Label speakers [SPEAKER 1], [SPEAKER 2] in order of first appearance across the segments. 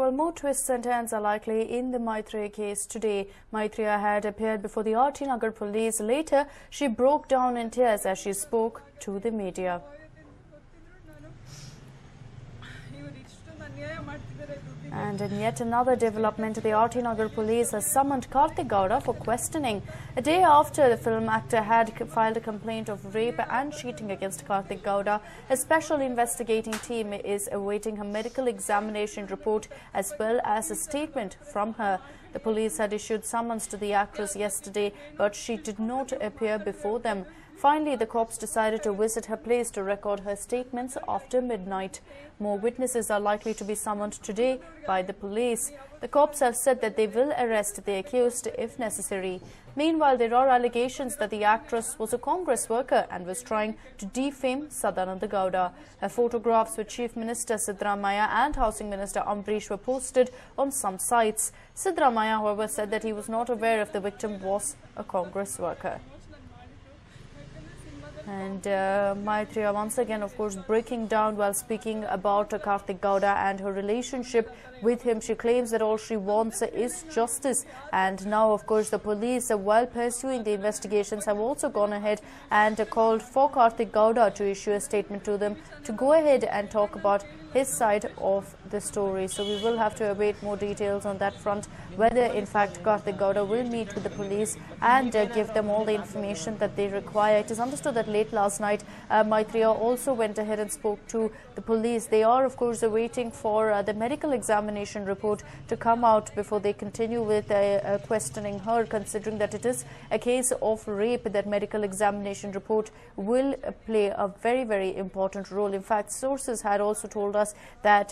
[SPEAKER 1] Well, more twists and turns are likely in the Maitreya case today. Maitreya had appeared before the RT Nagar police. Later, she broke down in tears as she spoke to the media. And in yet another development, the RT Nagar police has summoned Karthik Gowda for questioning. A day after the film actor had filed a complaint of rape and cheating against Karthik Gowda, a special investigating team is awaiting her medical examination report as well as a statement from her. The police had issued summons to the actress yesterday, but she did not appear before them. Finally, the cops decided to visit her place to record her statements after midnight. More witnesses are likely to be summoned today by the police. The cops have said that they will arrest the accused if necessary. Meanwhile, there are allegations that the actress was a Congress worker and was trying to defame Sadananda Gowda. Her photographs with Chief Minister Siddaramaiah and Housing Minister Ambrish were posted on some sites. Siddaramaiah, however, said that he was not aware if the victim was a Congress worker. And Maitreya once again, of course, breaking down while speaking about Karthik Gowda and her relationship with him. She claims that all she wants is justice. And now, of course, the police, while pursuing the investigations, have also gone ahead and called for Karthik Gowda to issue a statement to them to go ahead and talk about his side of the story. So we will have to await more details on that front, whether in fact Karthik Gowda will meet with the police and give them all the information that they require. It is understood that late last night Maitreya also went ahead and spoke to the police. They are of course waiting for the medical examination report to come out before they continue with questioning her, considering that it is a case of rape. That medical examination report will play a very, very important role. In fact, sources had also told us that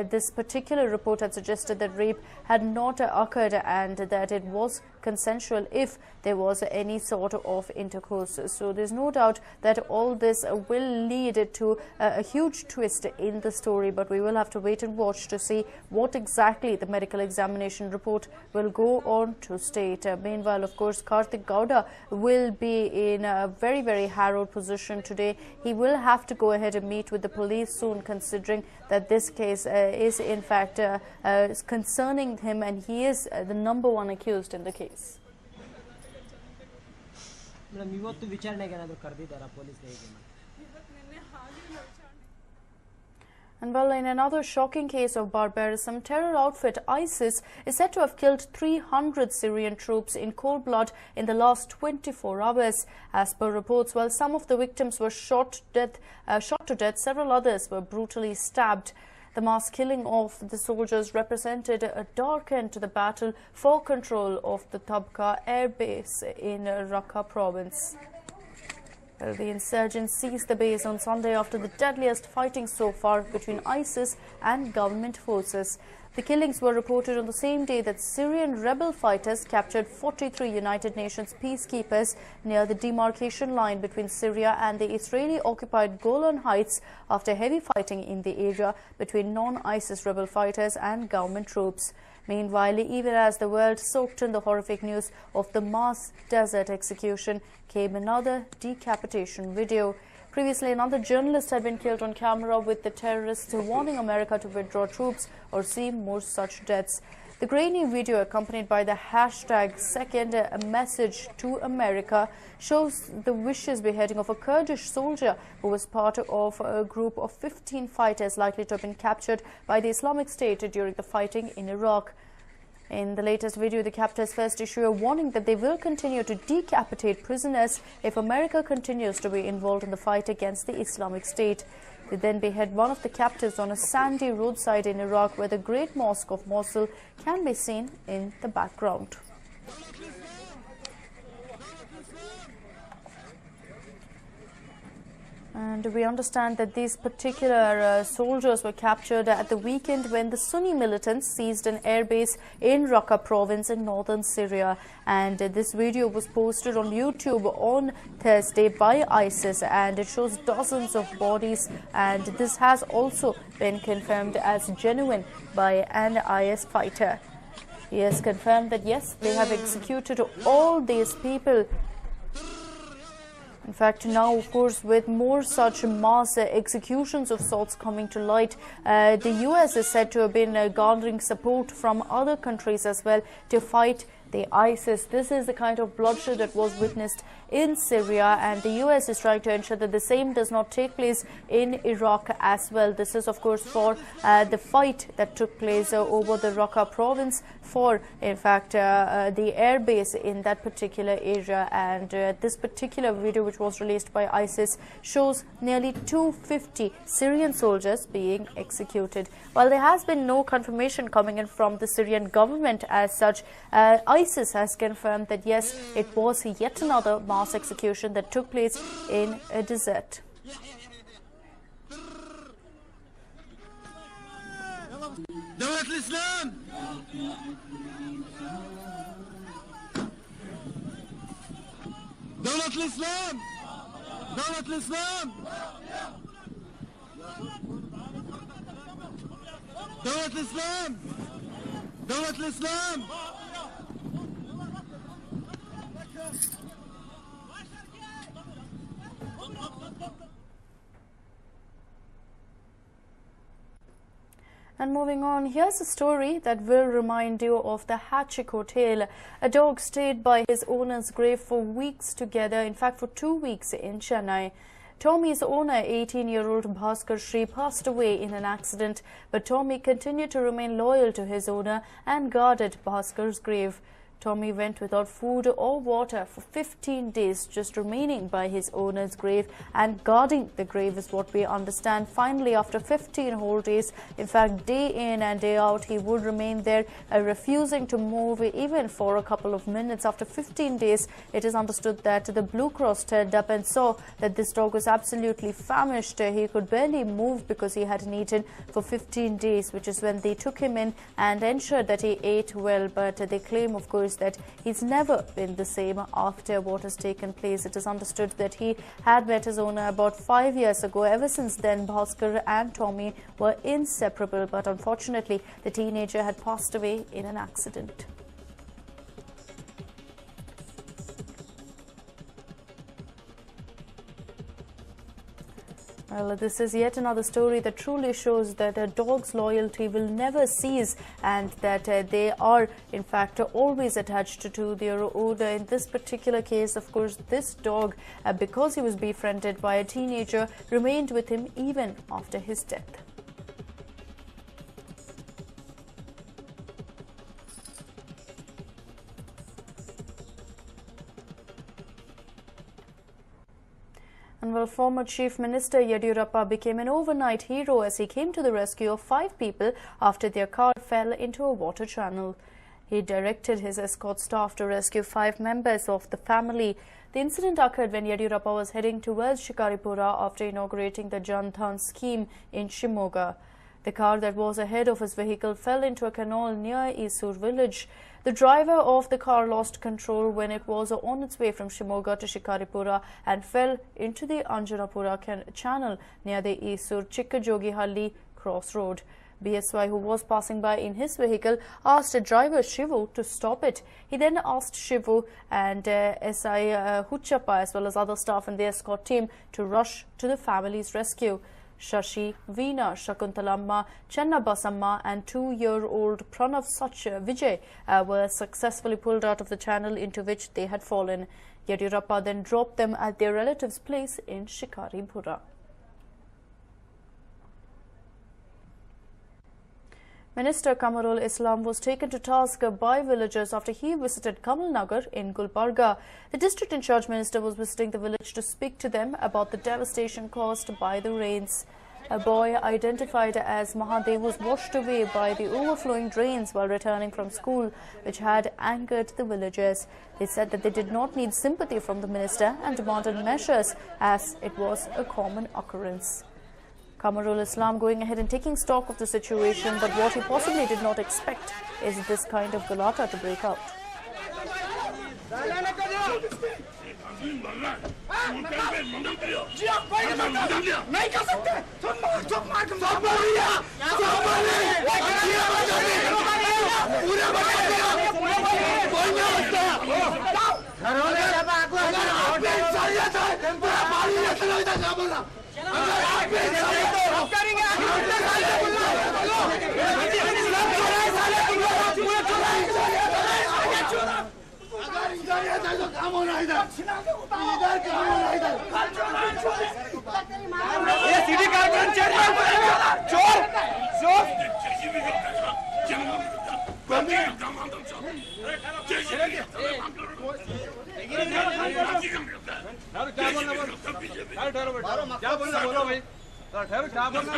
[SPEAKER 1] this particular report had suggested that rape had not occurred and that it was consensual if there was any sort of intercourse. So there's no doubt that all this will lead to a huge twist in the story, but we will have to wait and watch to see what exactly the medical examination report will go on to state. Meanwhile, of course, Karthik Gowda will be in a very, very harrowed position today. He will have to go ahead and meet with the police soon, considering that this case is in fact concerning him and he is the #1 accused in the case. And well, in another shocking case of barbarism, terror outfit ISIS is said to have killed 300 Syrian troops in cold blood in the last 24 hours. As per reports, while some of the victims were shot to death, several others were brutally stabbed. The mass killing of the soldiers represented a dark end to the battle for control of the Tabqa air base in Raqqa province. Well, the insurgents seized the base on Sunday after the deadliest fighting so far between ISIS and government forces. The killings were reported on the same day that Syrian rebel fighters captured 43 United Nations peacekeepers near the demarcation line between Syria and the Israeli-occupied Golan Heights after heavy fighting in the area between non-ISIS rebel fighters and government troops. Meanwhile, even as the world soaked in the horrific news of the mass desert execution, came another decapitation video. Previously, another journalist had been killed on camera, with the terrorists warning America to withdraw troops or see more such deaths. The grainy video, accompanied by the hashtag #Second Message to America, shows the vicious beheading of a Kurdish soldier who was part of a group of 15 fighters likely to have been captured by the Islamic State during the fighting in Iraq. In the latest video, the captors first issue a warning that they will continue to decapitate prisoners if America continues to be involved in the fight against the Islamic State. They then behead one of the captives on a sandy roadside in Iraq, where the Great Mosque of Mosul can be seen in the background. And we understand that these particular soldiers were captured at the weekend when the Sunni militants seized an airbase in Raqqa province in northern Syria. And this video was posted on YouTube on Thursday by ISIS, and it shows dozens of bodies, and this has also been confirmed as genuine by an IS fighter. He has confirmed that yes, they have executed all these people In fact, now, of course, with more such mass executions of sorts coming to light, the US is said to have been garnering support from other countries as well to fight the ISIS. This is the kind of bloodshed that was witnessed in Syria, and the US is trying to ensure that the same does not take place in Iraq as well. This is, of course, for the fight that took place over the Raqqa province for, in fact, the airbase in that particular area. And this particular video, which was released by ISIS, shows nearly 250 Syrian soldiers being executed. While there has been no confirmation coming in from the Syrian government as such, ISIS has confirmed that yes, it was yet another mass execution that took place in a desert.
[SPEAKER 2] دولة الإسلام دولة الإسلام دولة الإسلام دولة الإسلام دولة الإسلام
[SPEAKER 1] And moving on, here's a story that will remind you of the Hachiko tale. A dog stayed by his owner's grave for weeks together, in fact for 2 weeks in Chennai. Tommy's owner, 18-year-old Bhaskar Shri, passed away in an accident, but Tommy continued to remain loyal to his owner and guarded Bhaskar's grave. Tommy went without food or water for 15 days, just remaining by his owner's grave and guarding the grave is what we understand. Finally, after 15 whole days, in fact, day in and day out, he would remain there, refusing to move even for a couple of minutes. After 15 days, it is understood that the Blue Cross turned up and saw that this dog was absolutely famished. He could barely move because he hadn't eaten for 15 days, which is when they took him in and ensured that he ate well. But they claim, of course, that he's never been the same after what has taken place. It is understood that he had met his owner about 5 years ago. Ever since then, Bhaskar and Tommy were inseparable, but unfortunately, the teenager had passed away in an accident. Well, this is yet another story that truly shows that a dog's loyalty will never cease and that they are, in fact, always attached to their owner. In this particular case, of course, this dog, because he was befriended by a teenager, remained with him even after his death. And while former Chief Minister Yediyurappa became an overnight hero as he came to the rescue of 5 people after their car fell into a water channel. He directed his escort staff to rescue 5 members of the family. The incident occurred when Yediyurappa was heading towards Shikaripura after inaugurating the Jan Dhan scheme in Shimoga. The car that was ahead of his vehicle fell into a canal near Isur village. The driver of the car lost control when it was on its way from Shimoga to Shikaripura and fell into the Anjanapura channel near the Isur Chikkajogihalli crossroad. BSY, who was passing by in his vehicle, asked driver Shivu to stop it. He then asked Shivu and SI Huchappa as well as other staff in the escort team to rush to the family's rescue. Shashi, Veena, Shakuntalamma, Chenna Basamma and 2-year-old Pranav Vijay were successfully pulled out of the channel into which they had fallen. Yediyurappa then dropped them at their relative's place in Shikaripura. Minister Kamarul Islam was taken to task by villagers after he visited Kamal Nagar in Gulbarga. The district in charge minister was visiting the village to speak to them about the devastation caused by the rains. A boy identified as Mahadev was washed away by the overflowing drains while returning from school, which had angered the villagers. They said that they did not need sympathy from the minister and demanded measures as it was a common occurrence. Kamarul Islam going ahead and taking stock of the situation, but what he possibly did not expect is this kind of galata to break out.
[SPEAKER 3] City corporation चोर चोर क्या बोलना बोलो भाई ठहरो क्या बोलना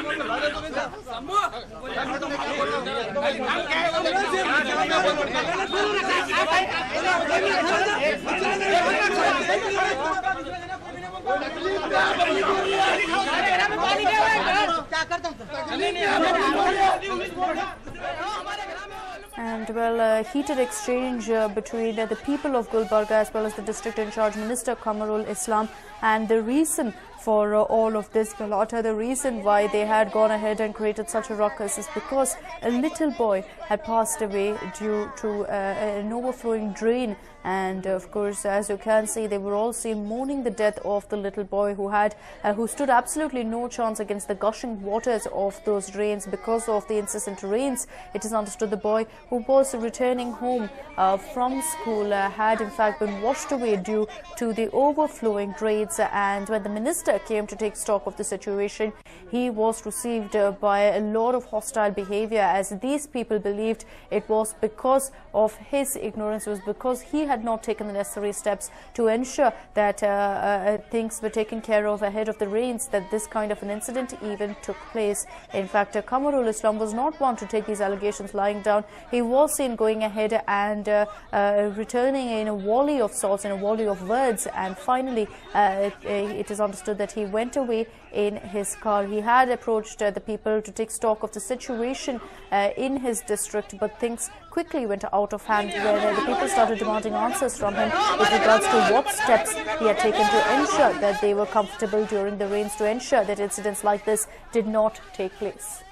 [SPEAKER 1] And well, a heated exchange between the people of Gulbarga as well as the district in charge Minister Kamarul Islam, and the reason for all of this galata, the reason why they had gone ahead and created such a ruckus is because a little boy had passed away due to an overflowing drain. And of course, as you can see, they were all seen mourning the death of the little boy who stood absolutely no chance against the gushing waters of those drains because of the incessant rains. It is understood the boy who was returning home from school had in fact been washed away due to the overflowing drains. And when the minister came to take stock of the situation, he was received by a lot of hostile behavior, as these people believed it was because of his ignorance, it was because he had not taken the necessary steps to ensure that things were taken care of ahead of the rains, that this kind of an incident even took place. In fact, Kamarul Islam was not one to take these allegations lying down. He was seen going ahead and returning in a volley of salts, in a volley of words, and finally it is understood that he went away in his car. He had approached the people to take stock of the situation in his district, but things quickly went out of hand, where the people started demanding answers from him with regards to what steps he had taken to ensure that they were comfortable during the rains, to ensure that incidents like this did not take place.